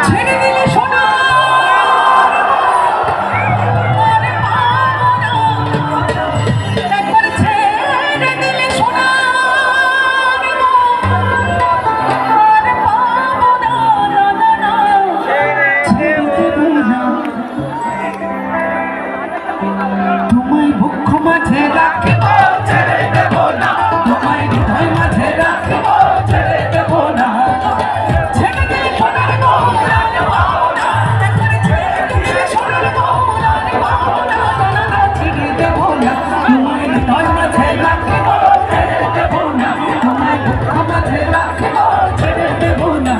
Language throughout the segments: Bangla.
ছেড়ে দিলে সোনা তোমায় বক্ষ মাঝে রাখিব ছেড়ে দেব না, তোমায় হৃদয় মাঝে রাখিব ছেড়ে দেব না, ছেড়ে দিলে সোনার গৌরা নেব না, ছেড়ে দিলে সোনার গৌরা নেব না, ছেড়ে দেব না, তোমায় হৃদয় মাঝে রাখিব ছেড়ে দেব না, তোমায় বক্ষ মাঝে রাখিব ছেড়ে দেব না।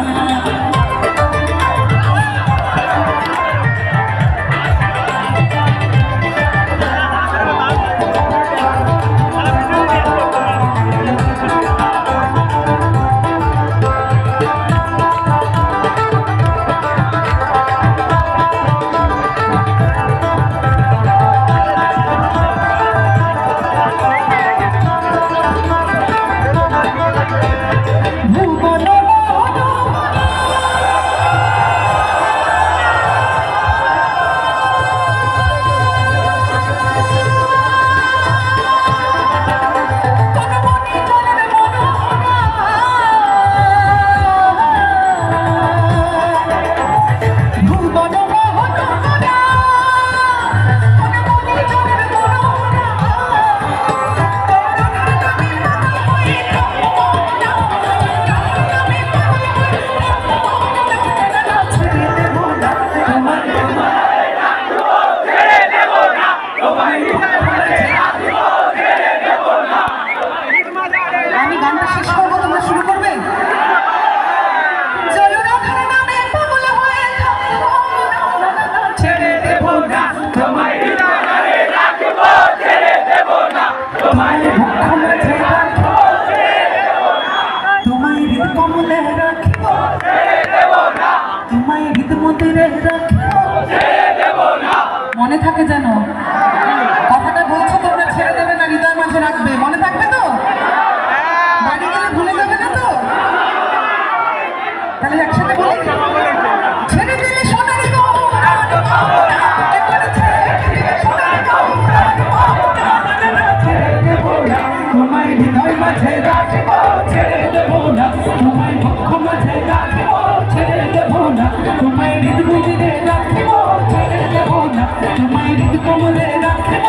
মনে থাকে যেন কথাটা বলছো, তোমরা ছেড়ে দেবে না, হৃদয় মাঝে রাখবে, মনে থাকবে তো? বাড়ি গেলে ভুলে যাবে না তো? তাহলে একসাথে বলি, ছেড়ে দিলে সোনার গৌরা নেব না, ছেড়ে দিলে সোনার গৌরা নেব না, ছেড়ে দেব না, তোমায় হৃদয় মাঝে রাখিব ছেড়ে দেব না, তোমায় বক্ষ মাঝে রাখিব ছেড়ে দেব না, তোমায় হৃদয় মাঝে রাখিব ছেড়ে দেব না, তোমায় হৃদয় কমলে রাখিব